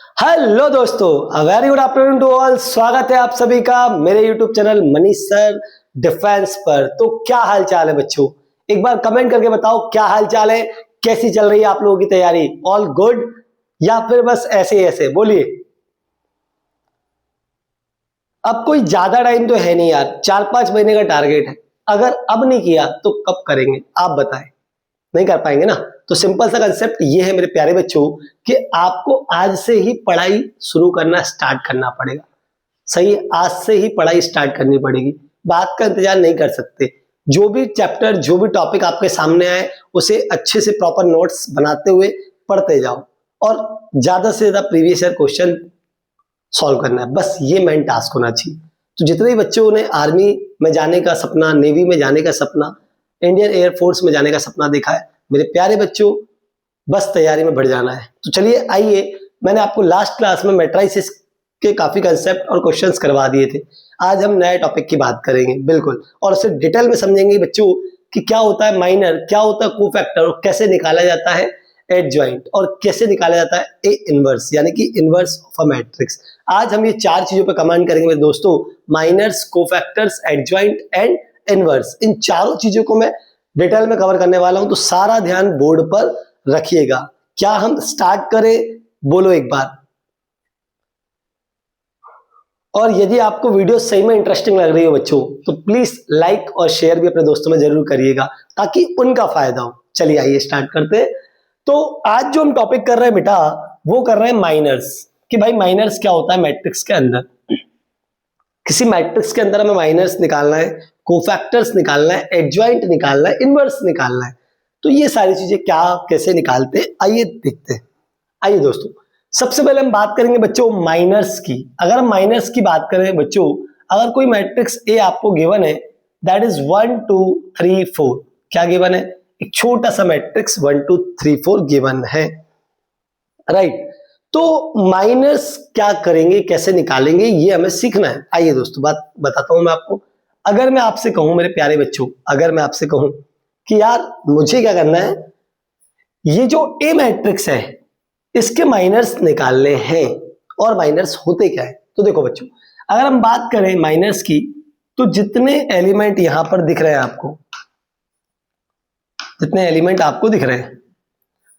Hello दोस्तों, very good afternoon to all. स्वागत है आप सभी का मेरे YouTube channel Manish sir defence पर। तो क्या हाल चाल है बच्चों, एक बार कमेंट करके बताओ क्या हाल चाल है, कैसी चल रही है आप लोगों की तैयारी। ऑल गुड या फिर बस ऐसे ही ऐसे बोलिए। अब कोई ज्यादा टाइम तो है नहीं यार, 4-5 महीने का टारगेट है। अगर अब नहीं किया तो कब करेंगे आप बताएं। नहीं कर पाएंगे ना। तो सिंपल सा कंसेप्ट ये है मेरे प्यारे बच्चों कि आपको आज से ही पढ़ाई शुरू करना स्टार्ट करना पड़ेगा। सही है, आज से ही पढ़ाई स्टार्ट करनी पड़ेगी। बात का इंतजार नहीं कर सकते। जो भी चैप्टर जो भी टॉपिक आपके सामने आए उसे अच्छे से प्रॉपर नोट्स बनाते हुए पढ़ते जाओ और ज्यादा से ज्यादा प्रीवियस ईयर क्वेश्चन सॉल्व करना है। बस ये मेन टास्क होना चाहिए। तो जितने भी बच्चों ने आर्मी में जाने का सपना, नेवी में जाने का सपना, इंडियन एयरफोर्स में जाने का सपना देखा है, मेरे प्यारे बच्चों बस तैयारी में बढ़ जाना है। तो चलिए आइए, मैंने आपको लास्ट क्लास में मैट्राइसिस के काफी कंसेप्ट और क्वेश्चंस करवा दिए थे। आज हम नए टॉपिक की बात करेंगे बिल्कुल, और उसे डिटेल में समझेंगे बच्चों कि क्या होता है माइनर, क्या होता है कोफैक्टर और कैसे निकाला जाता है एडजॉइंट और कैसे निकाला जाता है ए इनवर्स यानी कि इनवर्स ऑफ अ मैट्रिक्स। आज हम ये चार चीजों पर कमेंट करेंगे मेरे दोस्तों, minors, cofactors, adjoint and inverse. इन चारों चीजों को मैं डिटेल में कवर करने वाला हूं, तो सारा ध्यान बोर्ड पर रखिएगा। क्या हम स्टार्ट करें, बोलो एक बार। और यदि आपको वीडियो सही में इंटरेस्टिंग लग रही हो बच्चों तो प्लीज लाइक और शेयर भी अपने दोस्तों में जरूर करिएगा ताकि उनका फायदा हो। चलिए आइए स्टार्ट करते हैं। तो आज जो हम टॉपिक कर रहे हैं बेटा, वो कर रहे हैं माइनर्स। कि भाई माइनर्स क्या होता है मैट्रिक्स के अंदर। किसी मैट्रिक्स के अंदर हमें माइनर्स निकालना है, कोफैक्टर्स निकालना है, एडजॉइंट निकालना है, इनवर्स निकालना है। तो ये सारी चीजें क्या कैसे निकालते हैं आइए देखते हैं। आइए दोस्तों, सबसे पहले हम बात करेंगे बच्चों माइनर्स की। अगर हम माइनर्स की बात करें बच्चों, अगर कोई मैट्रिक्स ए आपको गिवन है दैट इज 1 2 3 4, क्या गिवन है, एक छोटा सा मैट्रिक्स 1 2 3 4 गिवन है, राइट। तो माइनर्स क्या करेंगे, कैसे निकालेंगे, ये हमें सीखना है। आइए दोस्तों बात बताता हूं मैं आपको। अगर मैं आपसे कहूं मेरे प्यारे बच्चों, अगर मैं आपसे कहूं कि यार मुझे क्या करना है, ये जो ए मैट्रिक्स है इसके माइनर्स निकालने हैं, और माइनर्स होते क्या है। तो देखो बच्चों, अगर हम बात करें माइनर्स की, तो जितने एलिमेंट यहां पर दिख रहे हैं आपको, जितने एलिमेंट आपको दिख रहे हैं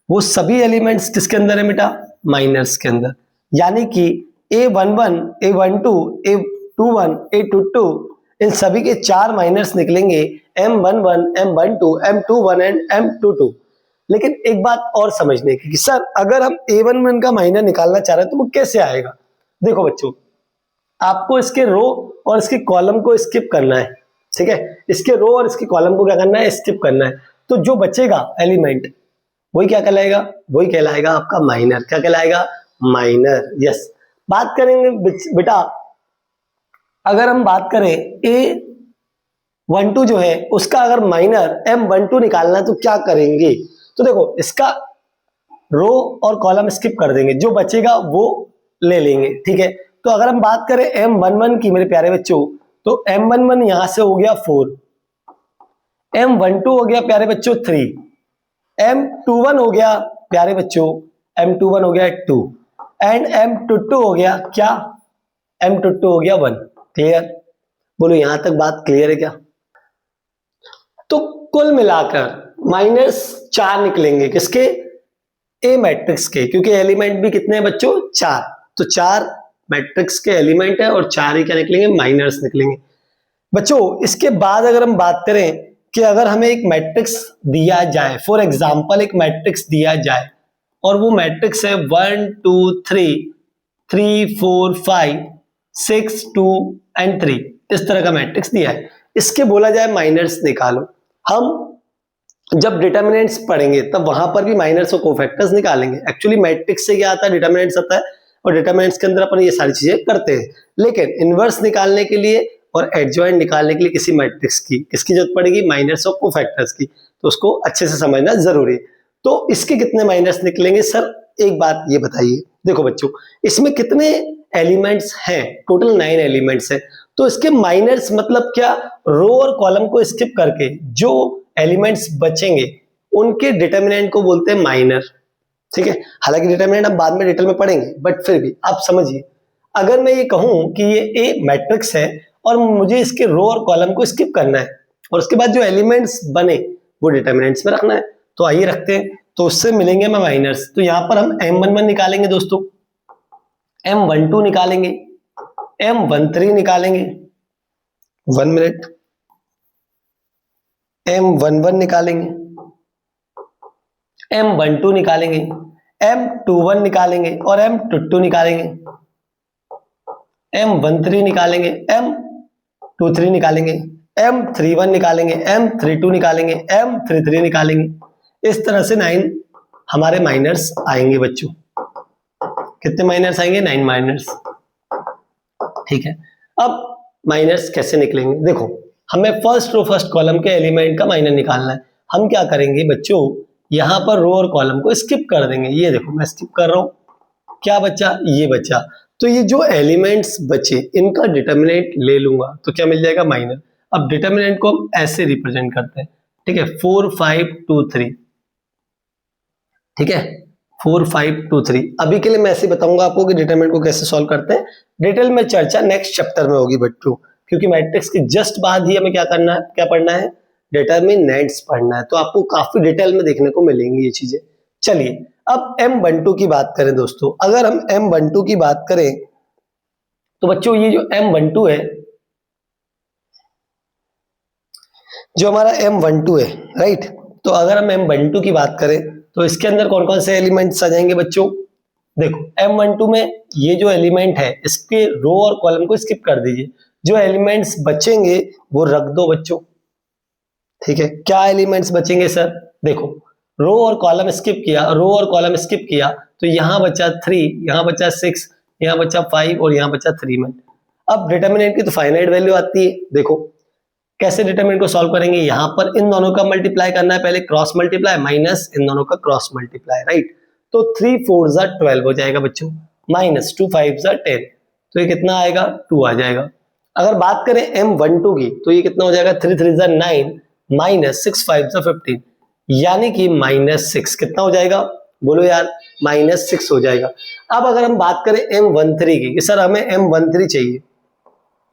वो सभी एलिमेंट्स किसके अंदर है बेटा, माइनर्स के अंदर। यानी कि A11, A12, A21, A22 इन सभी के 4 माइनर्स निकलेंगे, M11, M12, M21 and M22। लेकिन एक बात और समझने की कि सर अगर हम A11 का माइनर निकालना चाह रहे हैं तो वो कैसे आएगा। देखो बच्चों, आपको इसके रो और इसके कॉलम को स्किप करना है, ठीक है। इसके रो और इसके कॉलम को क्या करना है, स्किप करना है। तो जो बचेगा एलिमेंट वही क्या कहलाएगा, वही कहलाएगा आपका माइनर। क्या कहलाएगा, माइनर। यस। बात करेंगे बेटा, अगर हम बात करें A12 जो है उसका अगर माइनर M12 निकालना है तो क्या करेंगे। तो देखो, इसका रो और कॉलम स्किप कर देंगे, जो बचेगा वो ले लेंगे, ठीक है। तो अगर हम बात करें M11 की मेरे प्यारे बच्चों, तो M11 यहां से हो गया 4, M12 हो गया प्यारे बच्चों 3, M21 हो गया प्यारे बच्चों, M21 हो गया 2 एंड M22 हो गया क्या, M22 हो गया 1। क्लियर, बोलो यहां तक बात क्लियर है क्या। तो कुल मिलाकर माइनस 4 निकलेंगे किसके, ए मैट्रिक्स के, क्योंकि एलिमेंट भी कितने हैं बच्चों, 4। तो 4 मैट्रिक्स के एलिमेंट है और 4 ही क्या निकलेंगे, माइनर्स निकलेंगे बच्चों। इसके बाद अगर हम बात करें कि अगर हमें एक मैट्रिक्स दिया जाए, फॉर एग्जांपल एक मैट्रिक्स दिया जाए और वो मैट्रिक्स है 1 2 3 3 4 5 6 2 एंड 3, इस तरह का मैट्रिक्स दिया है, इसके बोला जाए माइनर्स निकालो। हम जब डिटर्मिनेंट्स पढ़ेंगे तब वहां पर भी माइनर्स और कोफैक्टर्स निकालेंगे। एक्चुअली मैट्रिक्स से क्या आता है, डिटर्मिनेंट्स आता है, और डिटर्मिनेंट्स के अंदर अपन ये सारी चीजें करते हैं। लेकिन इनवर्स निकालने के लिए और एडजॉइंट निकालने के लिए किसी मैट्रिक्स की किसकी जरूरत पड़ेगी, माइनर्स और कोफैक्टर्स की। तो उसको अच्छे से समझना जरूरी है। तो इसके कितने माइनर्स निकलेंगे सर, एक बात ये बताइए। देखो बच्चों, इसमें कितने एलिमेंट्स हैं, टोटल 9 एलिमेंट्स हैं। तो इसके माइनर्स मतलब क्या, रो और कॉलम को स्किप करके जो एलिमेंट्स बचेंगे उनके डिटर्मिनेंट को बोलते हैं माइनर, ठीक है, हालांकि डिटरमिनेंट हम बाद में डिटेल में पढ़ेंगे, बट फिर भी आप समझिए, अगर मैं ये कहूं कि ये ए मैट्रिक्स है और मुझे इसके रो और कॉलम को स्किप करना है और उसके बाद जो एलिमेंट्स बने वो डिटरमिनेंट्स में रखना है, तो आइए रखते हैं, तो उससे मिलेंगे मैं माइनर्स। तो यहां पर हम M11 निकालेंगे दोस्तों, M12 निकालेंगे, M13 निकालेंगे, 1 मिनट, M11 निकालेंगे, M12 निकालेंगे, M21 निकालेंगे और M22 निकालेंगे, M13 निकालेंगे, M23 निकालेंगे, M31 निकालेंगे, M32 निकालेंगे, M33 निकालेंगे। इस तरह से 9 हमारे माइनर्स आएंगे बच्चों। कितने माइनर्स आएंगे? 9 माइनर्स। ठीक है, अब माइनर्स कैसे निकलेंगे? देखो, हमें फर्स्ट रो फर्स्ट कॉलम के एलिमेंट का माइनर निकालना है। हम क्या करेंगे बच्चों, यहां पर रो और कॉलम को स्किप कर देंगे। ये देखो मैं स्किप कर रहा हूं, क्या बचा? ये बचा। तो ये जो एलिमेंट्स बचे इनका डिटरमिनेंट ले लूंगा तो क्या मिल जाएगा? माइनर। अब डिटरमिनेंट को हम ऐसे रिप्रेजेंट करते हैं, ठीक है, 4 5 2 3, ठीक है, 4 5 2 3। अभी के लिए मैं ऐसे बताऊंगा आपको कि डिटरमिनेंट को कैसे सॉल्व करते हैं। डिटेल में चर्चा नेक्स्ट चैप्टर में होगी बच्चों, क्योंकि मैट्रिक्स के जस्ट बाद ही हमें क्या करना है, क्या पढ़ना है? डिटरमिनेंट्स पढ़ना है। तो आपको काफी डिटेल में देखने को मिलेंगी ये चीजें। चलिए, अब M12 की बात करें दोस्तों, अगर हम M12 की बात करें तो बच्चों ये जो M12 है, जो हमारा M12 है, राइट, तो अगर हम M12 की बात करें तो इसके अंदर कौन कौन से एलिमेंट्स आ जाएंगे बच्चों? देखो, M12 में ये जो एलिमेंट है इसके रो और कॉलम को स्किप कर दीजिए, जो एलिमेंट्स बचेंगे वो रख दो बच्चों। ठीक है, क्या एलिमेंट्स बचेंगे सर? देखो, रो और कॉलम स्किप किया, रो और कॉलम स्किप किया, तो यहां बचा 3, यहां बचा 6, यहां बचा 5 और यहां बचा 3 में। अब डिटरमिनेंट की तो फाइनाइट वैल्यू आती है। देखो कैसे डिटरमिनेंट को सॉल्व करेंगे, यहां पर इन दोनों का मल्टीप्लाई करना है, पहले क्रॉस मल्टीप्लाई माइनस इन दोनों का क्रॉस मल्टीप्लाई, राइट। तो 3 4 जा 12 हो जाएगा बच्चों, माइनस 2 5 जा 10, तो ये कितना आएगा? 2 आ जाएगा। अगर बात करें M12 की तो ये कितना हो जाएगा? 3 3 जा 9 माइनस 6 5 जा 15, यानी कि -6 कितना हो जाएगा? बोलो यार, -6 हो जाएगा। अब अगर हम बात करें M13 की, सर हमें M13 चाहिए,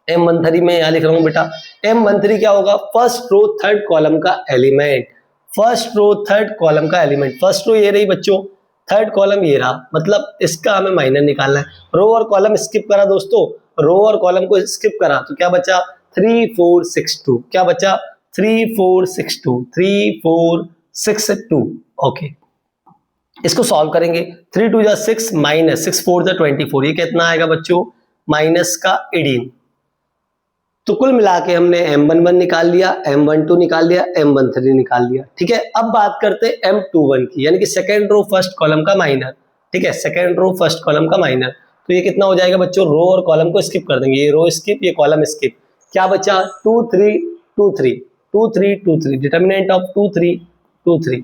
M13 में यहां लिख रहा हूं बेटा, M13 क्या होगा? फर्स्ट रो थर्ड कॉलम का element, first row third column का एलिमेंट। फर्स्ट रो ये रही बच्चों, थर्ड कॉलम ये रहा, मतलब इसका हमें माइनर निकालना है। रो और कॉलम स्किप करा दोस्तों, रो और कॉलम को स्किप करा तो क्या बचा? 3 4 6 2, क्या बचा? 3 4 6 2, 3 4 6 2, ओके। इसको सॉल्व करेंगे, 3 2 जा 6 माइनस 6 4 जा 24, ये कितना आएगा बच्चों? माइनस का 18। तो कुल मिला के हमने M11 निकाल लिया, M12 निकाल लिया, M13 निकाल लिया। ठीक है, अब बात करते हैं M21 की, यानी कि सेकेंड रो फर्स्ट कॉलम का माइनर। ठीक है, सेकेंड रो फर्स्ट कॉलम का माइनर, तो ये कितना हो जाएगा बच्चों? रो और कॉलम को स्किप कर देंगे, ये रो स्किप, ये कॉलम स्किप, क्या बचा? 2 3 2 3 2 3 2 3, डिटरमिनेंट ऑफ 2 3 2 3,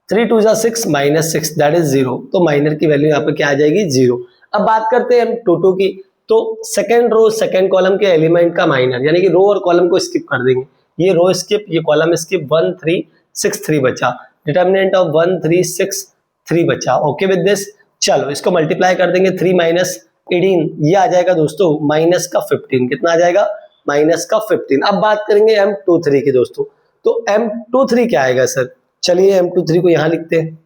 3 2 जा 6 माइनस 6, दैट इज 0, तो माइनर की वैल्यू यहाँ पे क्या आ जाएगी? 0। अब बात करते हैं M22 की, तो सेकेंड रो सेकेंड कॉलम के एलिमेंट का माइनर, यानी कि रो और कॉलम को स्किप कर देंगे, ये रो स्किप, ये कॉलम स्किप, 1 3 6 3 बचा, डिटरमिनेंट ऑफ 1 3 6 3 बचा। ओके विद दिस, चलो इसको मल्टीप्लाई कर देंगे, 3 माइनस 18, ये आ जाएगा दोस्तों माइनस का 15, कितना आ जाएगा? माइनस का 15। अब बात करेंगे M23 की दोस्तों, तो M23 क्या आएगा सर? चलिए M23 को यहां लिखते हैं,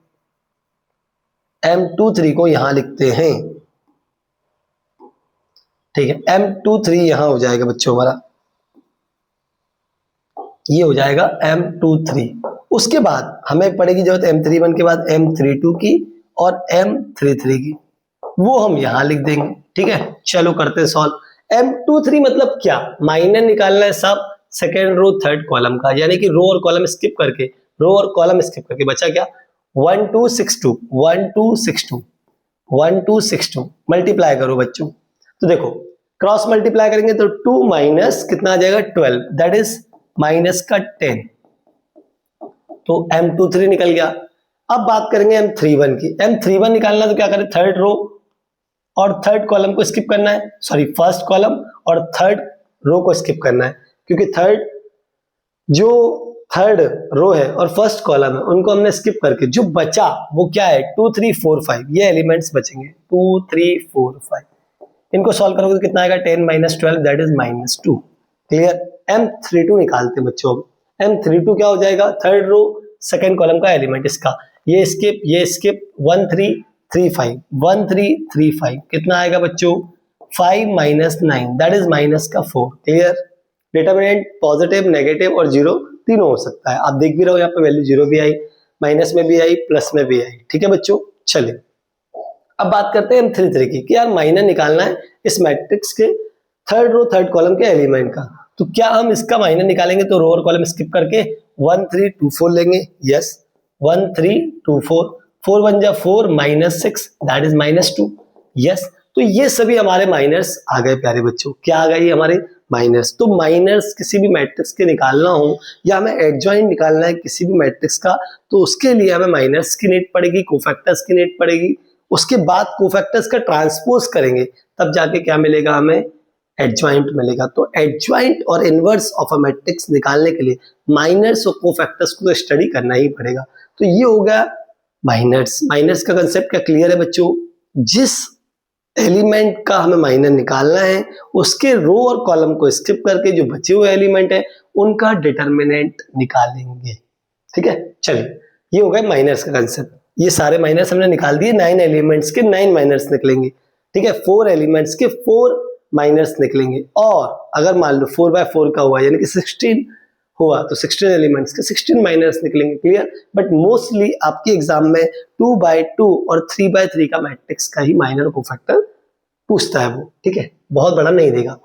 M23 को यहां लिखते हैं, ठीक है, M23 यहां हो जाएगा बच्चों हमारा, ये हो जाएगा M23। उसके बाद हमें पड़ेगी जरूरत M31 के बाद M32 की और M33 की, वो हम यहां लिख देंगे। ठीक है, चलो करते हैं सॉल्व। M23 मतलब क्या? माइनर निकालना है सब सेकेंड रो थर्ड कॉलम का, यानी कि रो और कॉलम स्किप करके, रो और कॉलम स्किप करके बचा क्या? 1 2 6 2 1 2 6 2 1 2 6 2, मल्टीप्लाई करो बच्चों, तो देखो क्रॉस मल्टीप्लाई करेंगे तो 2 माइनस कितना आ जाएगा? 12, दैट इज माइनस का 10, तो M23 निकल गया। अब बात करेंगे M31 की, M31 निकालना तो क्या करें? थर्ड रो और थर्ड कॉलम को स्किप करना है, सॉरी फर्स्ट कॉलम और थर्ड रो को स्किप करना है, क्योंकि थर्ड जो थर्ड रो है और फर्स्ट कॉलम है उनको हमने स्किप करके जो बचा वो क्या है 2 3 4 5, ये एलिमेंट्स बचेंगे 2 3 4 5। इनको सॉल्व करोगे तो कितना आएगा 10 minus 12 that is -2। Clear. M32 निकालते बच्चों। M32 क्या हो जाएगा, थर्ड रो सेकंड कॉलम का एलिमेंट इसका, ये स्किप 1 3 3 5 1 3 3 5 कितना आएगा बच्चों 5 माइनस 9 दैट इज माइनस का 4। क्लियर। डिटरमिनेंट पॉजिटिव नेगेटिव और जीरो तीनों हो सकता है। आप देख भी रहे हो यहाँ पे वैल्यू जीरो भी आई, माइनस में भी आई, प्लस में भी आई। ठीक है बच्चों। चलिए अब बात करते हैं M33 की कि यार माइनर निकालना है इस मैट्रिक्स के थर्ड रो थर्ड कॉलम के एलिमेंट का। तो क्या हम इसका माइनर निकालेंगे तो रो और कॉलम स्किप करके 1 3 2 4 लेंगे। यस 1 3 2 4 4 1 जा 4 माइनस 6 दैट इज -2। यस तो ये सभी हमारे माइनर्स आ गए प्यारे बच्चों। क्या आ गए हमारे माइनर्स। तो माइनर्स किसी भी मैट्रिक्स के निकालना हो या हमें एडजॉइंट निकालना है किसी भी मैट्रिक्स का तो उसके लिए हमें माइनर्स की नीड पड़ेगी, कोफैक्टर्स की नीड पड़ेगी। उसके बाद कोफैक्टर्स का ट्रांसपोज करेंगे तब जाके क्या मिलेगा हमें एडजॉइंट मिलेगा। तो एडजॉइंट और इनवर्स ऑफ अ मैट्रिक्स निकालने के लिए माइनर्स और कोफैक्टर्स को तो स्टडी करना ही पड़ेगा। तो ये हो गया माइनर्स। माइनर्स का कंसेप्ट क्या क्लियर है बच्चों। जिस एलिमेंट का हमें माइनर निकालना है उसके रो और कॉलम को स्किप करके जो बचे हुए एलिमेंट है उनका डिटरमिनेंट निकालेंगे। ठीक है। चलिए ये हो गया माइनर्स का कंसेप्ट। ये सारे माइनर्स हमने निकाल दिए, 9 एलिमेंट्स के 9 माइनर्स निकलेंगे। ठीक है। 4 एलिमेंट्स के 4 माइनर्स निकलेंगे और अगर मान लो 4/4 का हुआ यानी कि 16 हुआ तो 16 एलिमेंट्स के 16 माइनर्स निकलेंगे। क्लियर। बट मोस्टली आपके एग्जाम में 2/2 और 3/3 का मैट्रिक्स का ही माइनर कोफैक्टर पूछता है वो। ठीक है। बहुत बड़ा नहीं देगा।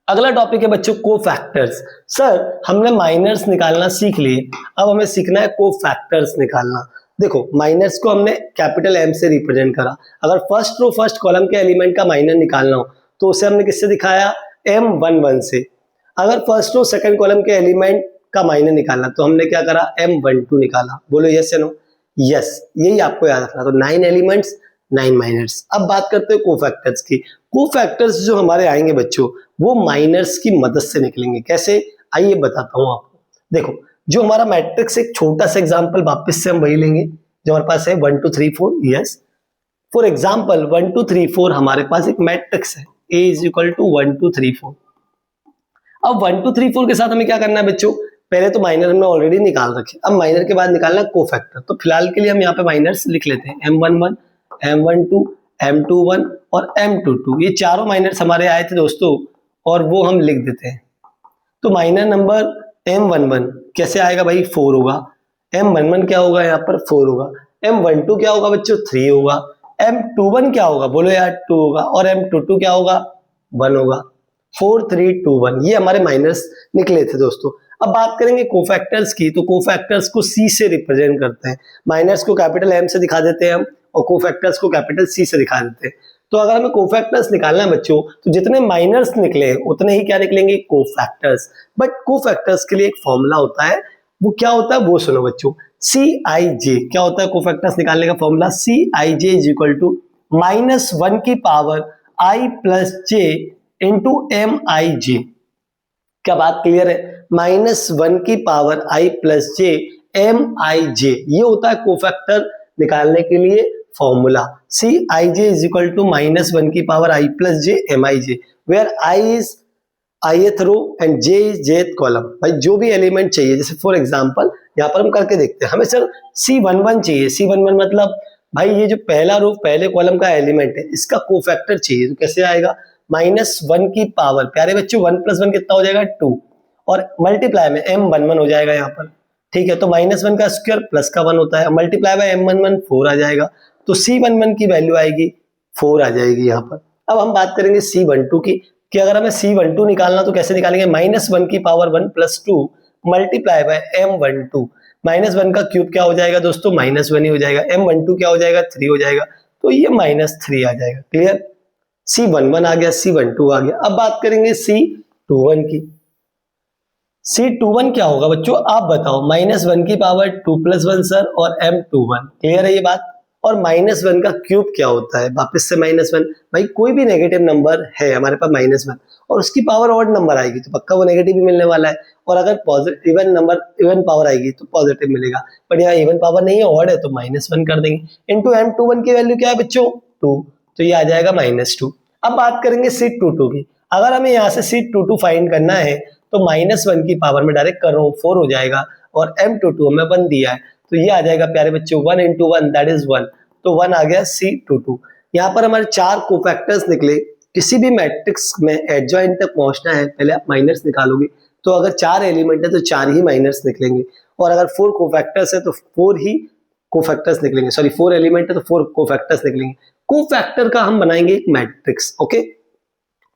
अगला टॉपिक है बच्चों कोफैक्टर्स। सर हमने माइनर्स निकालना सीख लिए, अब हमें सीखना है कोफैक्टर्स निकालना। देखो माइनर्स को हमने कैपिटल M से रिप्रेजेंट करा। अगर फर्स्ट रो फर्स्ट कॉलम के एलिमेंट का माइनर निकालना हो तो उसे हमने किससे दिखाया M11 से। अगर फर्स्ट रो सेकंड कॉलम के एलिमेंट का माइनर निकालना तो हमने क्या करा M12 निकाला। बोलो यस या नो। यस यही आपको याद रखना। तो 9 एलिमेंट्स 9 माइनर्स। अब बात करते हैं कोफैक्टर्स की। कोफैक्टर्स जो हमारे आएंगे बच्चों वो माइनर्स की मदद से निकलेंगे। कैसे आइए बताता हूं आपको। देखो जो हमारा मैट्रिक्स एक छोटा सा एग्जांपल वापस से हम वही लेंगे जो हमारे पास है 1 2 3 4। यस फॉर एग्जांपल 1 2 3 4 हमारे पास एक मैट्रिक्स है A = 1 2 3 4। अब 1 2 3 4 के साथ हमें क्या करना है बच्चों, पहले तो माइनर हमने ऑलरेडी निकाल रखे, अब माइनर के बाद निकालना है कोफैक्टर। तो फिलहाल के लिए हम यहाँ पे माइनर्स लिख लेते हैं M11 M12 M21 और M22। ये चारों माइनर्स हमारे आए थे दोस्तों और वो हम लिख देते हैं। तो माइनर नंबर M11 कैसे आएगा भाई 4 होगा। M11 क्या होगा यहाँ पर 4 होगा। M12 क्या होगा बच्चों 3 होगा। M21 क्या होगा बोलो यार 2 होगा और M22 क्या होगा 1 होगा। 4 3 2 1 ये हमारे माइनर्स निकले थे दोस्तों। अब बात करेंगे कोफैक्टर्स की। तो कोफैक्टर्स को C से रिप्रेजेंट करते हैं। माइनर्स को कैपिटल M से दिखा देते हैं हम और कोफैक्टर्स को कैपिटल C से दिखा देते हैं। तो अगर हमें कोफैक्टर्स निकालना है बच्चों तो जितने माइनर्स निकले उतने ही क्या निकलेंगे कोफैक्टर्स। बट कोफैक्टर्स के लिए एक फॉर्मूला होता है, वो क्या होता है वो सुनो बच्चों। CIJ क्या होता है कोफैक्टर्स निकालने का फॉर्मूला। CIJ = -1 की power I + J into MIJ। क्या बात क्लियर है। -1 की पावर I + J MIJ ये होता है कोफैक्टर निकालने के लिए फॉर्मूला। CIJ = -1 की power I + J MIJ where I is ith row and J is jth column. भाई जो भी एलिमेंट चाहिए, जैसे फॉर एग्जांपल यहाँ पर हम करके देखते हैं, हमें सर C11 चाहिए। C11 मतलब भाई ये जो पहला रो पहले कॉलम का एलिमेंट है इसका कोफैक्टर चाहिए। तो कैसे आएगा -1 की पावर, प्यारे बच्चों 1 + 1 कितना हो जाएगा 2 और मल्टीप्लाई में M11 हो जाएगा यहाँ पर। ठीक है। तो -1 का स्क्वायर प्लस का 1 होता है, मल्टीप्लाई बाय M11 4 आ जाएगा। तो C11 की वैल्यू आएगी 4 आ जाएगी यहाँ पर। अब हम बात करेंगे C12 की कि अगर हमें C12 निकालना तो कैसे निकालेंगे। -1 की पावर 1 + 2 मल्टीप्लाई बाय M12। -1 का क्यूब क्या हो जाएगा दोस्तों -1 ही हो जाएगा। M12 क्या हो जाएगा 3 हो जाएगा। तो ये -3 आ जाएगा। क्लियर। C11 आ गया, C12 आ गया। अब बात करेंगे C21 की। C21 क्या होगा बच्चों आप बताओ। -1 की पावर 2 + 1 सर और M21। क्लियर है ये बात। और -1 का क्यूब क्या होता है, वापस से -1, भाई कोई भी नेगेटिव नंबर है हमारे पास -1 और उसकी पावर ऑड नंबर आएगी तो पक्का वो नेगेटिव ही मिलने वाला है, और अगर positive even number even power आएगी तो पॉजिटिव मिलेगा, पर यहाँ इवन पावर नहीं है ऑड है तो -1 कर देंगे। इनटू M21 की वैल्यू क्या है बच्चों 2, तो ये आ जाएगा -2। अब बात करेंगे C22 की, अगर हमें यहाँ से C22 फाइंड करना है तो -1 की पावर में डायरेक्ट कर रहा हूँ 4 हो जाएगा, और M22 हमें 1 दिया है तो ये आ जाएगा प्यारे बच्चों 1 into 1 दैट इज 1, तो 1 आ गया C22। यहाँ पर हमारे 4 कोफैक्टर्स निकले। किसी भी मैट्रिक्स में एडजॉइंट तक पहुंचना है पहले आप माइनस निकालोगे, तो अगर 4 एलिमेंट है तो 4 ही माइनस निकलेंगे, और अगर 4 कोफैक्टर्स है तो 4 ही कोफैक्टर्स निकलेंगे, सॉरी 4 एलिमेंट है तो 4 कोफैक्टर्स निकलेंगे। कोफैक्टर का हम बनाएंगे एक मैट्रिक्स, ओके।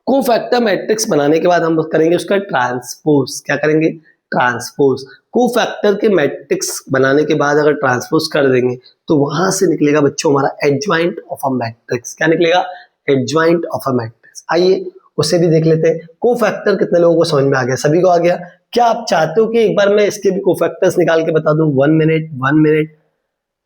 कोफैक्टर मैट्रिक्स बनाने के बाद हम करेंगे उसका ट्रांसपोज, क्या करेंगे ट्रांसपोज। कोफैक्टर के मैट्रिक्स बनाने के बाद अगर ट्रांसपोज कर देंगे तो वहां से निकलेगा बच्चों हमारा एडजॉइंट ऑफ अ मैट्रिक्स, क्या निकलेगा एडजॉइंट ऑफ अ मैट्रिक्स। आइए उसे भी देख लेते हैं। कोफैक्टर कितने लोगों को समझ में आ गया, सभी को आ गया। क्या आप चाहते हो कि एक बार मैं इसके भी कोफैक्टर्स निकाल के बता दूं, 1 मिनट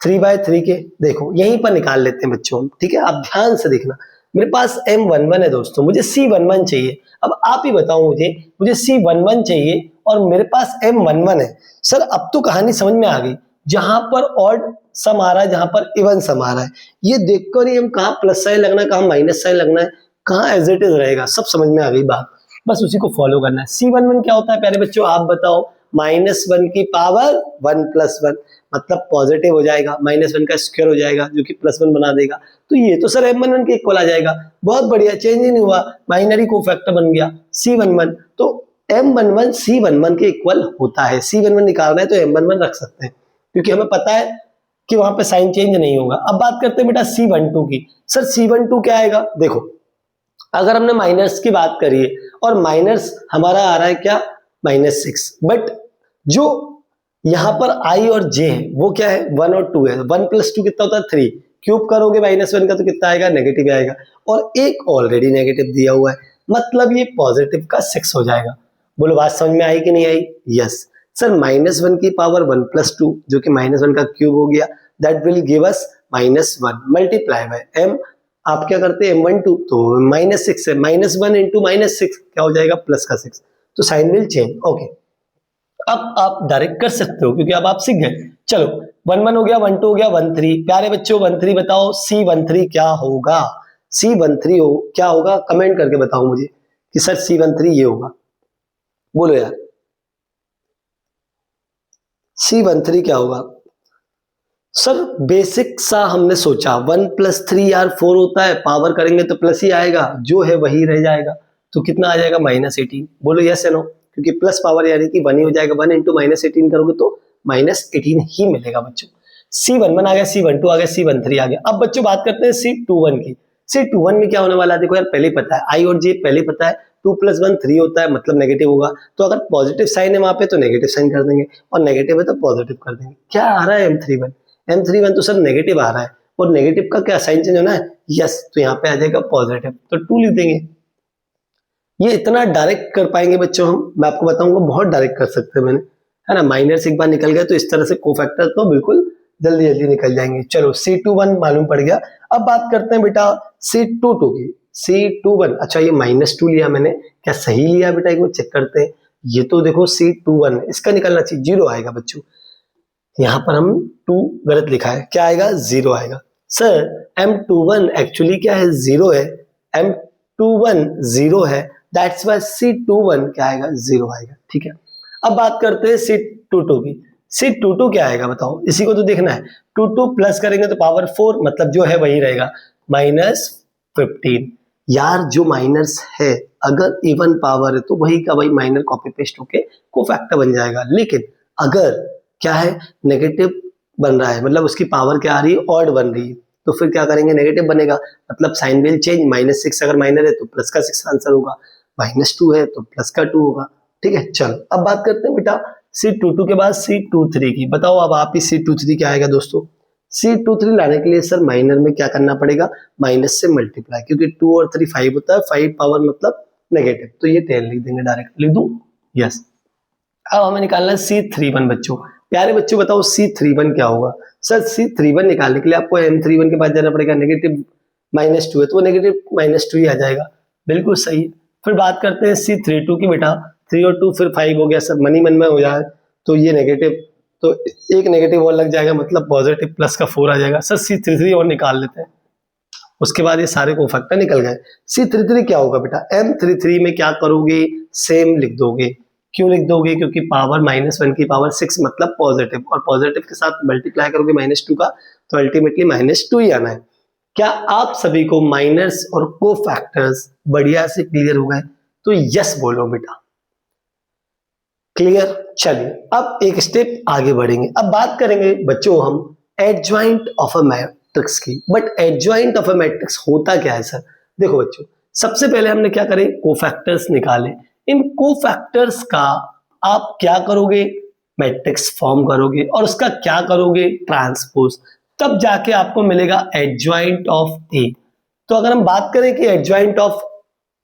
3/3 के, देखो यहीं पर निकाल लेते हैं बच्चों, ठीक है। आप ध्यान से देखना, मेरे पास M11 है दोस्तों, मुझे C11 चाहिए। अब आप ही बताओ मुझे C11 चाहिए और मेरे पास M11 है। सर अब तो कहानी समझ में आ गई, जहां पर ऑड सम आ रहा है जहां पर इवन सम आ रहा है, ये देखकर ही हम कहाँ प्लस साइन लगना है कहाँ माइनस साइन लगना है कहाँ एज इट इज रहेगा, सब समझ में आ गई बात, बस उसी को फॉलो करना है। C11 क्या होता है प्यारे बच्चों आप बताओ, -1 की पावर 1 + 1, मतलब पॉजिटिव हो जाएगा, -1 का स्क्वायर हो जाएगा जो कि +1 बना देगा, तो ये तो सर M11 के इक्वल आ जाएगा। बहुत बढ़िया, चेंज ही नहीं हुआ, बाइनरी कोफैक्टर बन गया C11। तो M11 C11 के इक्वल होता है, C11 निकालना है तो M11 रख सकते हैं क्योंकि हमें पता है कि वहां पे साइन चेंज नहीं होगा। अब बात करते हैं बेटा C12 की। सर C12 क्या आएगा, देखो अगर हमने माइनस की बात करी है और माइनस हमारा आ रहा है क्या -6, बट जो यहाँ पर I और J है वो क्या है 1 और 2 है, 1 + 2 कितना होता है 3, क्यूब करोगे -1 का तो कितना आएगा नेगेटिव आएगा, और एक ऑलरेडी नेगेटिव दिया हुआ है, मतलब ये पॉजिटिव का 6 हो जाएगा। बोलो बात समझ में आई कि नहीं आई? यस सर, -1 की पावर 1 + 2 जो कि -1 का क्यूब हो गया, that will give us -1 multiply by m। आप क्या करते हैं M12 तो -6 है, -1 × -6 क्या हो जाएगा +6, तो साइन विल चेंज, ओके। अब आप डायरेक्ट कर सकते हो क्योंकि अब आप सीख गए। चलो 1 1 हो गया, 1 2 हो गया, 1 3। प्यारे बच्चों 1 3 बताओ C13 क्या होगा, C13 क्या होगा, कमेंट करके बताओ मुझे कि सर C13 ये होगा, बोलो यार C13 क्या होगा। सर बेसिक सा हमने सोचा 1 + 3 यार 4 होता है, पावर करेंगे तो प्लस ही आएगा, जो है वही रह जाएगा, तो कितना आ जाएगा -18। बोलो यस या नो, क्योंकि प्लस पावर यानी कि 1 ही हो जाएगा, 1 × -18 करोगे तो -18 ही मिलेगा बच्चों। C11 आ गया, C12 आ गया, C13 आ गया। अब बच्चों बात करते हैं C21 की। C21 में क्या होने वाला है, देखो यार पहले पता है I और J पहले पता है, 2 + 1 3 होता है मतलब नेगेटिव होगा, तो अगर पॉजिटिव साइन है वहां पे तो नेगेटिव साइन कर देंगे, और नेगेटिव है तो पॉजिटिव कर देंगे। क्या आ रहा है M31 तो सर नेगेटिव आ रहा है, और नेगेटिव का क्या साइन चेंज होना है, यस, तो यहाँ पे आ जाएगा पॉजिटिव, तो 2 लिख देंगे। ये इतना डायरेक्ट कर पाएंगे बच्चों हम, मैं आपको बताऊंगा बहुत डायरेक्ट कर सकते हैं मैंने, है ना। माइनर से एक बार निकल गया तो इस तरह से कोफैक्टर तो बिल्कुल जल्दी जल्दी निकल जाएंगे। चलो C21 मालूम पड़ गया। अब बात करते हैं बेटा C22 की। C21, अच्छा ये -2 लिया मैंने, क्या सही लिया बेटा, एक बार चेक करते हैं। ये तो देखो C21 इसका निकलना चाहिए 0 आएगा बच्चों, यहाँ पर हम 2 गलत लिखा है, क्या आएगा 0 आएगा। सर M21 एक्चुअली क्या है 0 है, M21 0 है, दैट्स वाई C21 क्या आएगा 0 आएगा, ठीक है। अब बात करते हैं C22 की। C22 क्या आएगा बताओ, इसी को तो देखना है। 2 प्लस करेंगे तो पावर 4, मतलब जो है वही रहेगा -15। यार जो माइनस है अगर इवन पावर है तो वही का वही माइनर कॉपी पेस्ट होके कोफैक्टर बन जाएगा, लेकिन अगर क्या है नेगेटिव बन रहा है, मतलब उसकी पावर क्या आ रही है ऑड बन रही है, तो फिर क्या करेंगे नेगेटिव बनेगा, मतलब साइन विल चेंज। -6 अगर माइनर है तो प्लस का 6 आंसर होगा, -2 है तो प्लस का 2 होगा, ठीक है। चलो अब बात करते हैं बेटा C22 के बाद C23 की। बताओ अब आप ही C23 क्या आएगा दोस्तों। C23 लाने के लिए सर माइनर में क्या करना पड़ेगा, माइनस से मल्टीप्लाई, क्योंकि 2 और 3 5 होता है, 5 पावर मतलब नेगेटिव, तो ये 10 लिख देंगे, डायरेक्ट लिख दूं, यस। अब हमें निकालना है C31 बच्चों। प्यारे बच्चों बताओ C31 क्या होगा? सर C31 निकालने के लिए आपको M31 के पास जाना पड़ेगा, नेगेटिव -2 है तो नेगेटिव -2 ही आ जाएगा, बिल्कुल सही है। फिर बात करते हैं C32 की, बेटा 3 और 2 फिर 5 हो गया, सब मन ही मन में हो जाए तो ये नेगेटिव, तो एक नेगेटिव और लग जाएगा, मतलब पॉजिटिव प्लस का 4 आ जाएगा। सर C33 और निकाल लेते हैं, उसके बाद ये सारे कोफैक्टर निकल गए। C33 क्या होगा बेटा? M33 में क्या करोगे? सेम लिख दोगे। क्यों लिख दोगे? क्योंकि पावर -1 की पावर 6 मतलब पॉजिटिव, और पॉजिटिव के साथ मल्टीप्लाई करोगे -2 का तो अल्टीमेटली -2 ही आना है। क्या आप सभी को माइनस और कोफैक्टर्स बढ़िया से क्लियर हो गए? तो यस बोलो बेटा। क्लियर? चलिए अब एक स्टेप आगे बढ़ेंगे। अब बात करेंगे बच्चों हम एडजॉइंट ऑफ अ मैट्रिक्स की। But adjoint of a matrix होता क्या है सर? देखो बच्चों, सबसे पहले हमने क्या करे? कोफैक्टर्स निकाले। इन कोफैक्टर्स का आप क्या करोगे? मैट्रिक्स फॉर्म करोगे, और उसका क्या करोगे? ट्रांसपोज, तब जाके आपको मिलेगा एडजॉइंट ऑफ ए। तो अगर हम बात करें कि एडजॉइंट ऑफ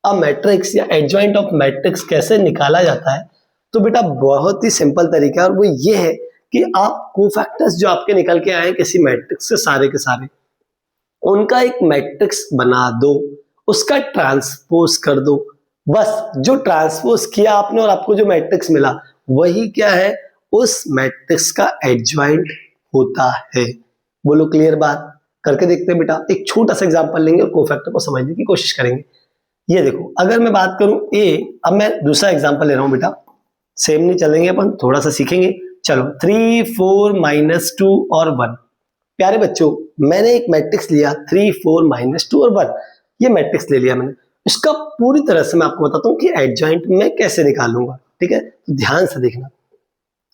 अ मैट्रिक्स या एडजॉइंट ऑफ मैट्रिक्स कैसे निकाला जाता है, तो बेटा बहुत ही सिंपल तरीका है, और वो ये है कि आप कोफैक्टर्स जो आपके निकल के आए किसी मैट्रिक्स से सारे के सारे, उनका एक मैट्रिक्स बना दो, उसका ट्रांसपोज कर दो। बस जो ट्रांसपोज किया आपने और आपको जो मैट्रिक्स मिला वही क्या है? उस मैट्रिक्स का एडजॉइंट होता है। बोलो क्लियर बात? करके देखते हैं बेटा। एक छोटा सा एग्जांपल लेंगे और कोफैक्टर को समझने की कोशिश करेंगे। ये देखो, अगर मैं बात करूं ए, अब मैं दूसरा एग्जांपल ले रहा हूं बेटा, सेम नहीं चलेंगे, अपन थोड़ा सा सीखेंगे। चलो 3 4 -2 और 1। प्यारे बच्चों, मैंने एक मैट्रिक्स लिया 3 4 -2 और 1, ये मैट्रिक्स ले लिया मैंने। इसका पूरी तरह से मैं आपको बताता हूँ कि एडजॉइंट में कैसे निकालूंगा, ठीक है? तो ध्यान से देखना।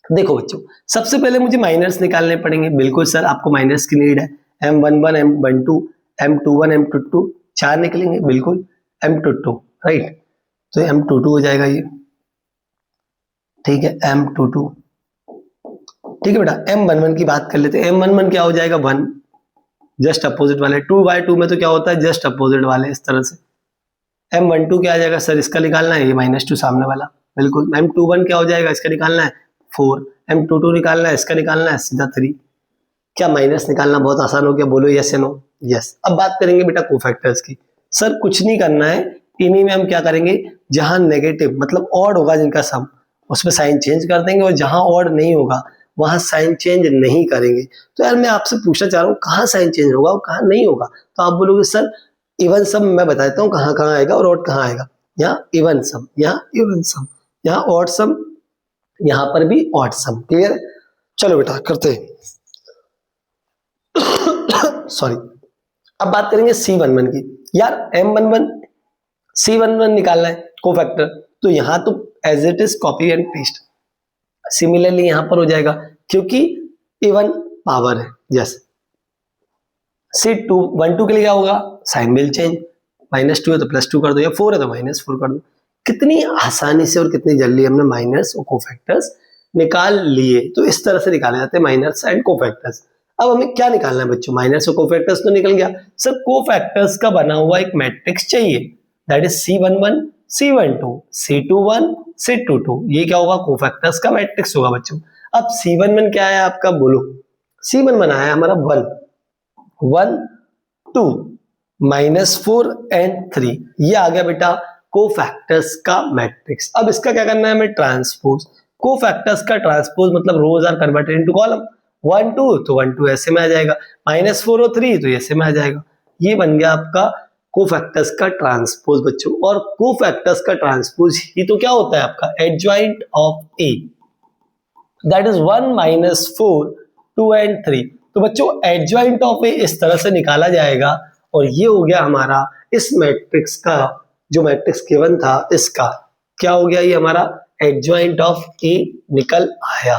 देखो बच्चों, सबसे पहले मुझे माइनर्स निकालने पड़ेंगे। बिल्कुल सर, आपको माइनर्स की नीड है। M11 M12 M21 M22 4 निकलेंगे, बिल्कुल। M22 राइट, तो M22 हो जाएगा ये, ठीक है। M22 ठीक है बेटा। M11 की बात कर लेते हैं। M11 क्या हो जाएगा? 1, जस्ट अपोजिट वाले। 2/2 में तो क्या होता है? जस्ट अपोजिट वाले, इस तरह से। M12 क्या आ जाएगा सर? इसका निकालना है, ये -2 सामने वाला, बिल्कुल। M21 क्या हो जाएगा? इसका निकालना है 4। M22 निकालना है, इसका निकालना है सीधा 3। क्या माइनस निकालना बहुत आसान हो गया? बोलो यस या नो? यस। अब बात करेंगे बेटा कोफैक्टर्स की। सर कुछ नहीं करना है, इन्हीं में हम क्या करेंगे, जहां नेगेटिव मतलब ऑड होगा जिनका सम, उसमें साइन चेंज कर देंगे, और जहां ऑड नहीं होगा वहां साइन चेंज नहीं करेंगे। तो यार मैं आपसे पूछना चाह रहा हूँ, कहाँ साइन चेंज होगा और कहाँ नहीं होगा? तो आप बोलोगे सर इवन सम मैं बताता हूँ कहाँ कहाँ आएगा और ऑड कहाँ आएगा। यहाँ इवन सम, यहाँ इवन सम, यहाँ ऑड सम, यहाँ पर भी ऑड सम। क्लियर है? चलो बेटा करते हैं। सॉरी। अब बात करेंगे C11 की। यार M11 C11 निकालना है कोफैक्टर, तो यहां तो as it is copy and paste. Similarly यहां पर हो जाएगा, क्योंकि इवन पावर है। यस। C12 के लिए क्या होगा? साइन विल चेंज, -2 है तो +2 कर दो, या 4 है तो -4 कर दो। कितनी आसानी से और कितनी जल्दी हमने माइनर्स और कोफैक्टर्स निकाल लिए। तो इस तरह से निकाले जाते हैं माइनर्स एंड कोफैक्टर्स। अब हमें क्या निकालना है बच्चों? माइनस और कोफैक्टर्स तो निकल गया। सर कोफैक्टर्स का बना हुआ एक मैट्रिक्स चाहिए, that is C11 C12 C21 C22। ये क्या होगा? कोफैक्टर्स का मैट्रिक्स होगा बच्चों। अब C11 क्या है आपका? बोलो। C11 आया हमारा 1 1 2 -4 एंड 3, ये आ गया बेटा कोफैक्टर्स का मैट्रिक्स। अब इसका क्या करना है हमें? ट्रांसपोज। कोफैक्टर्स का ट्रांसपोज मतलब रोज आर कन्वर्टेड इनटू कॉलम। 1 2 तो 1 2 ऐसे में आ जाएगा, -4 और 3 तो ऐसे में आ जाएगा। ये बन गया आपका कोफैक्टर्स का ट्रांसपोज बच्चों। और कोफैक्टर्स का ट्रांसपोज ही तो क्या होता है आपका? Adjoint of A, that is 1 -4 2 and 3। तो बच्चों एडजॉइंट ऑफ ए इस तरह से निकाला जाएगा, और ये हो गया हमारा इस मैट्रिक्स का, जो मैट्रिक्स गिवन था इसका क्या हो गया? ये हमारा एडजॉइंट ऑफ ए निकल आया।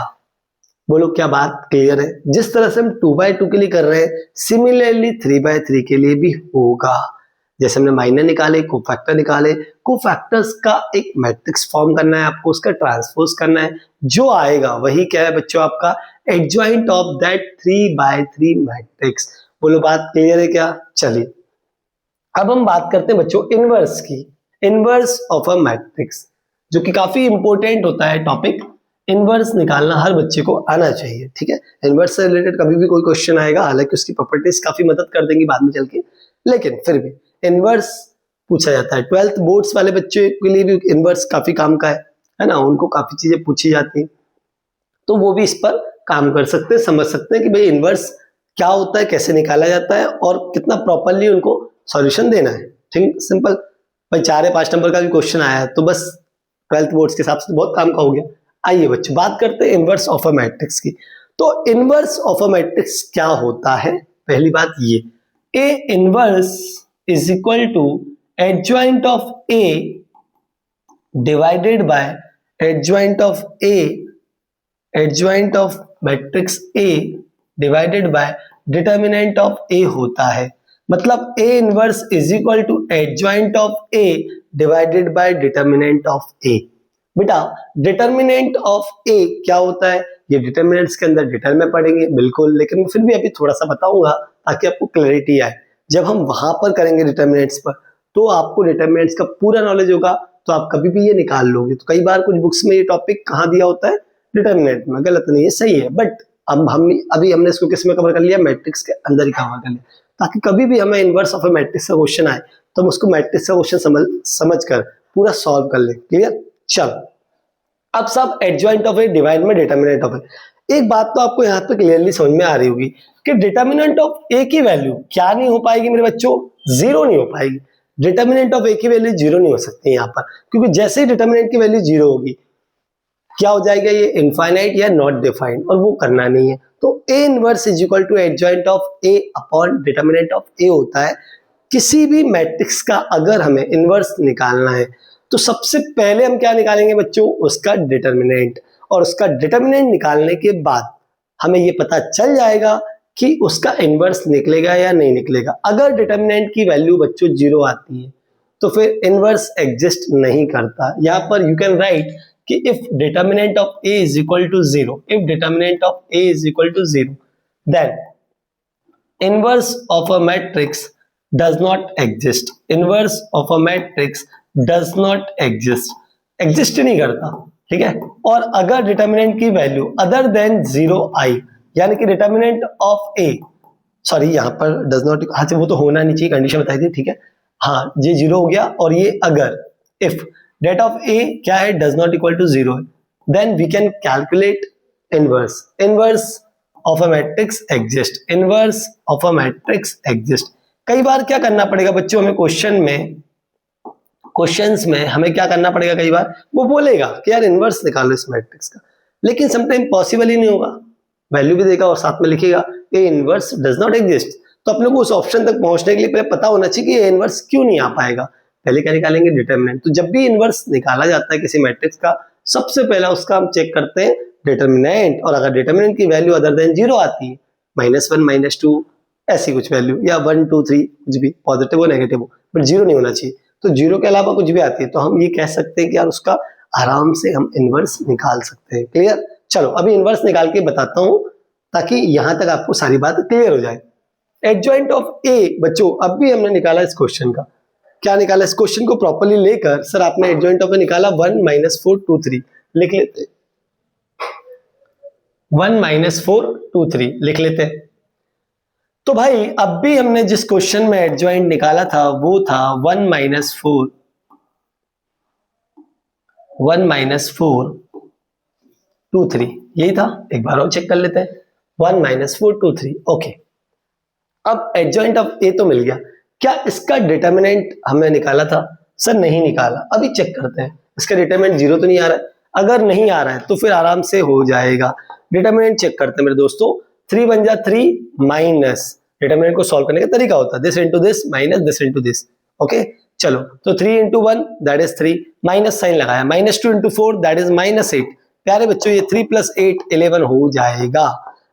बोलो क्या बात क्लियर है? जिस तरह से हम 2/2 के लिए कर रहे हैं, सिमिलरली 3/3 के लिए भी होगा। जैसे हमने माइनर निकाले, कोफैक्टर निकाले, कोफैक्टर्स का एक मैट्रिक्स फॉर्म करना है आपको, उसका ट्रांसपोज करना है, जो आएगा वही क्या है बच्चों? आपका एडजॉइंट ऑफ दैट 3/3 मैट्रिक्स। बोलो बात क्लियर है क्या? चलिए अब हम बात करते हैं बच्चों इनवर्स की। इनवर्स ऑफ अ मैट्रिक्स, जो कि काफी इंपॉर्टेंट होता है टॉपिक। इनवर्स निकालना हर बच्चे को आना चाहिए, ठीक है। इनवर्स से रिलेटेड कभी भी कोई क्वेश्चन आएगा, हालांकि उसकी प्रॉपर्टीज काफी मदद कर देंगी बाद में चल के, लेकिन फिर भी इनवर्स पूछा जाता है। 12th बोर्ड्स वाले बच्चे के लिए भी इनवर्स काफी काम का है ना, उनको काफी चीजें पूछी जाती हैं, तो वो भी इस पर काम कर सकते हैं, समझ सकते हैं कि भाई इनवर्स क्या होता है, कैसे निकाला जाता है और कितना प्रॉपरली उनको सॉल्यूशन देना है। ठीक, सिंपल। भाई 4 या 5 नंबर का भी क्वेश्चन आया है तो बस 12th बोर्ड्स के हिसाब से बहुत काम का हो गया। आइए बच्चों बात करते हैं इनवर्स ऑफ अ मैट्रिक्स की। तो इनवर्स ऑफ अ मैट्रिक्स क्या होता है? पहली बात ये, A inverse is equal to adjoint of A divided by adjoint of A, adjoint of matrix A divided by determinant of A होता है। मतलब A inverse is equal to adjoint of A divided by determinant of A. बेटा determinant of A क्या होता है? ये determinants के अंदर डिटेल में पढ़ेंगे बिल्कुल, लेकिन फिर भी अभी थोड़ा सा बताऊंगा ताकि आपको क्लैरिटी आए। जब हम वहां पर करेंगे डिटर्मिनेंट्स पर, तो आपको डिटर्मिनेंट्स का पूरा नॉलेज होगा, तो आप कभी भी ये निकाल लोगे। तो कई बार कुछ बुक्स में ये टॉपिक कहाँ दिया होता है? डिटर्मिनेंट में। गलत नहीं है, सही है, बट अब अभी हमने इसको किस में कवर कर लिया? मैट्रिक्स के अंदर ही कवर कर लिया, ताकि कभी भी हमें इनवर्स ऑफ अ मैट्रिक्स का क्वेश्चन आए तो हम उसको मैट्रिक्स का क्वेश्चन समझ कर पूरा सॉल्व कर ले। क्लियर? चलो अब सब एडजॉइंट ऑफ ए डिवाइड में डिटर्मिनेंट ऑफ ए। एक बात तो आपको यहाँ पे क्लियरली समझ में आ रही होगी कि डिटर्मिनेंट ऑफ ए की वैल्यू क्या नहीं हो पाएगी मेरे बच्चों? जीरो नहीं हो पाएगी। डिटर्मिनेंट ऑफ ए की वैल्यू जीरो नहीं हो सकती यहाँ पर, क्योंकि जैसे ही डिटर्मिनेंट की वैल्यू जीरो होगी क्या हो जाएगा? ये इनफाइनाइट या नॉट डिफाइंड, और वो करना नहीं है। तो A inverse is equal to adjoint of A upon determinant of A होता है। किसी भी मैट्रिक्स का अगर हमें इनवर्स निकालना है तो सबसे पहले हम क्या निकालेंगे बच्चों? उसका डिटर्मिनेंट, और उसका डिटर्मिनेंट निकालने के बाद हमें ये पता चल जाएगा कि उसका इनवर्स निकलेगा या नहीं निकलेगा। अगर डिटर्मिनेंट की वैल्यू बच्चों जीरो आती है तो फिर इनवर्स एग्जिस्ट नहीं करता। यहाँ पर यू कैन राइट कि if determinant of A is equal to 0, if determinant of A is equal to 0, then inverse of a matrix does not exist. Inverse of a matrix does not exist. Exist नहीं करता, ठीक है। और अगर determinant की value other than 0 आई, यानी कि determinant of A, sorry यहाँ पर डज नॉट, हाँ वो तो होना नहीं चाहिए, कंडीशन बताई थी, ठीक है। हाँ ये जीरो हो गया, और ये अगर इफ डेट ऑफ ए क्या है? Does not equal to zero है, then we can calculate inverse. Inverse of a matrix exist, inverse of a matrix exist. कई बार क्या करना पड़ेगा बच्चों हमें क्वेश्चंस में हमें क्या करना पड़ेगा? कई बार वो बोलेगा कि यार इनवर्स निकालो इस मैट्रिक्स का, लेकिन समटाइम पॉसिबल ही नहीं होगा। वैल्यू भी देगा और साथ में लिखेगा A inverse does not exist. तो अपने को उस ऑप्शन तक पहुंचने के लिए पहले पता होना चाहिए कि ए इनवर्स क्यों नहीं आ पाएगा। पहले क्या निकालेंगे? डिटर्मिनेंट। तो जब भी इनवर्स निकाला जाता है किसी मैट्रिक्स का, सबसे पहला उसका हम चेक करते हैं डिटर्मिनेंट, और अगर डिटर्मिनेंट की वैल्यू अदर देन जीरो आती है, -1 -2 ऐसी कुछ वैल्यू, या 1 2 3 कुछ भी पॉजिटिव हो नेगेटिव हो, बट जीरो नहीं होना चाहिए, तो जीरो के अलावा कुछ भी आती है, तो हम ये कह सकते हैं कि यार उसका आराम से हम इनवर्स निकाल सकते हैं। क्लियर? चलो अभी इनवर्स निकाल के बताता हूं ताकि यहां तक आपको सारी बात क्लियर हो जाए। एडजॉइंट ऑफ ए बच्चों अब भी हमने निकाला इस क्वेश्चन का। क्या निकाला? इस क्वेश्चन को प्रॉपर्ली लेकर सर आपने एडजॉइंट ऑफ ए निकाला 1 -4 2 3 लिख लेते, 1 -4 2 3 लिख लेते। तो भाई अब भी हमने जिस क्वेश्चन में एडजॉइंट निकाला था वो था 1 -4 2 3, यही था। एक बार और चेक कर लेते हैं, 1 -4 2 3। ओके, अब एडजॉइंट ऑफ ए तो मिल गया। क्या इसका डिटर्मिनेंट हमने निकाला था? सर नहीं निकाला। अभी चेक करते हैं, इसका डिटर्मिनेंट जीरो तो नहीं आ रहा है। अगर नहीं आ रहा है तो फिर आराम से हो जाएगा। डिटर्मिनेंट चेक करते हैं मेरे दोस्तों। 3 बन जा 3 माइनस, डिटर्मिनेंट को सॉल्व करने का तरीका होता है this into this minus this into this. Okay चलो, तो 3 × 1 दैट इज 3, माइनस साइन लगाया, -2 × 4 दैट इज -8। प्यारे बच्चों ये 3 + 8 11 हो जाएगा,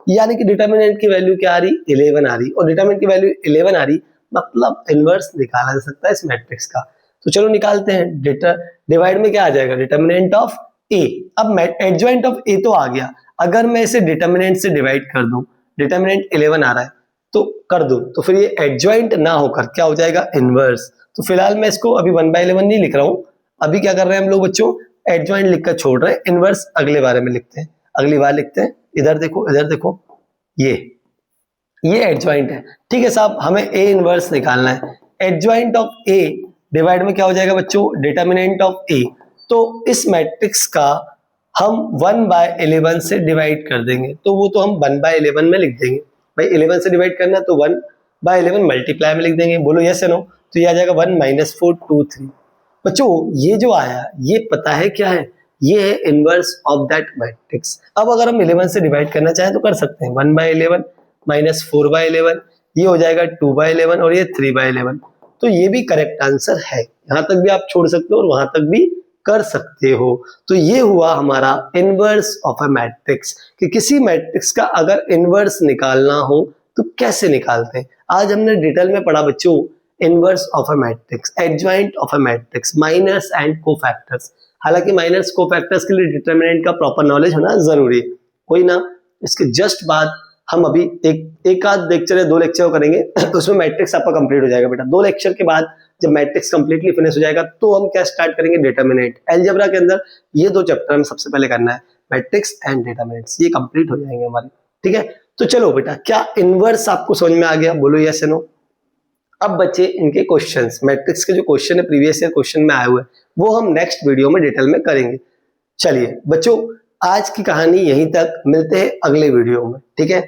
यानी कि डिटर्मिनेंट की वैल्यू क्या आ रही? 11 आ रही, और डिटर्मिनेंट की वैल्यू 11 आ रही, मतलब इनवर्स निकाला जा सकता है इस मैट्रिक्स का। तो चलो निकालते हैं। डिवाइड में क्या आ जाएगा? डिटर्मिनेंट ऑफ ए। अब एडजॉइंट ऑफ ए तो आ गया, अगर मैं इसे डिटर्मिनेंट से डिवाइड कर दूं, डिटर्मिनेंट 11 आ रहा है तो कर दूं, तो फिर ये एडजॉइंट ना होकर क्या हो जाएगा? इनवर्स। तो फिलहाल मैं इसको अभी 1/11 नहीं लिख रहा हूं, अभी क्या कर रहे हैं हम लोग बच्चों? एडजॉइंट लिखकर छोड़ रहे हैं, इनवर्स अगले बारे में लिखते हैं, अगली बार लिखते हैं। इधर देखो ये एडजॉइंट है, ठीक है साहब, हमें ए इनवर्स निकालना है। एडजॉइंट ऑफ ए डिवाइड में क्या हो जाएगा बच्चों, डिटर्मिनेंट ऑफ ए। तो इस मैट्रिक्स का हम 1/11 से डिवाइड कर देंगे, तो वो तो हम 1/11 में लिख देंगे भाई, 11 से डिवाइड करना तो 1/11 मल्टीप्लाई में लिख देंगे। बोलो यस या नो, तो ये आ जाएगा 1 - 4 2 3। बच्चों ये जो आया ये पता है क्या है, ये है इनवर्स ऑफ दैट मैट्रिक्स। अब अगर हम 11 से डिवाइड करना चाहें तो कर सकते हैं, 1/11 - 4/11, ये हो जाएगा 2/11 और ये 3/11। तो ये भी करेक्ट आंसर है, यहां तक भी आप छोड़ सकते हो और वहां तक भी कर सकते हो। तो ये हुआ हमारा इनवर्स ऑफ अ मैट्रिक्स, कि किसी मैट्रिक्स का अगर इनवर्स निकालना हो तो कैसे निकालते हैं। आज हमने डिटेल में पढ़ा बच्चों inverse of a matrix, adjoint of a matrix, minors and cofactors. हालांकि माइनर्स कोफैक्टर्स के लिए डिटरमिनेंट का प्रॉपर नॉलेज होना जरूरी है, कोई ना, इसके जस्ट बाद हम अभी एक आध लेक्चर या 2 लेक्चर करेंगे तो उसमें मैट्रिक्स आपका कंप्लीट हो जाएगा बेटा। 2 लेक्चर के बाद जब मैट्रिक्स कंप्लीटली फिनिश हो जाएगा तो हम क्या स्टार्ट करेंगे, डिटरमिनेंट। अलजेब्रा के अंदर ये 2 चैप्टर हमें सबसे पहले करना है, मैट्रिक्स एंड डिटरमिनेंट्स, ये कंप्लीट हो जाएंगे हमारे, ठीक है। तो चलो बेटा, क्या इनवर्स आपको समझ में आ गया, बोलो यस या नो। अब बच्चे इनके क्वेश्चंस, मैट्रिक्स के जो क्वेश्चन है प्रीवियस ईयर क्वेश्चन में आए हुए, वो हम नेक्स्ट वीडियो में डिटेल में करेंगे। चलिए बच्चों, आज की कहानी यहीं तक, मिलते हैं अगले वीडियो में, ठीक है।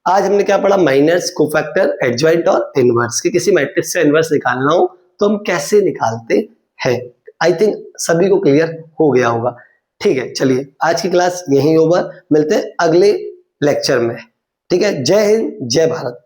आज हमने क्या पढ़ा, माइनर्स, कोफैक्टर, एडजॉइंट और इनवर्स, कि किसी मैट्रिक्स का इनवर्स निकालना हो तो हम कैसे निकालते हैं। आई थिंक सभी को क्लियर हो गया होगा, ठीक है। चलिए आज की क्लास यहीं ओवर, मिलते हैं अगले लेक्चर में, ठीक है। जय हिंद, जय भारत।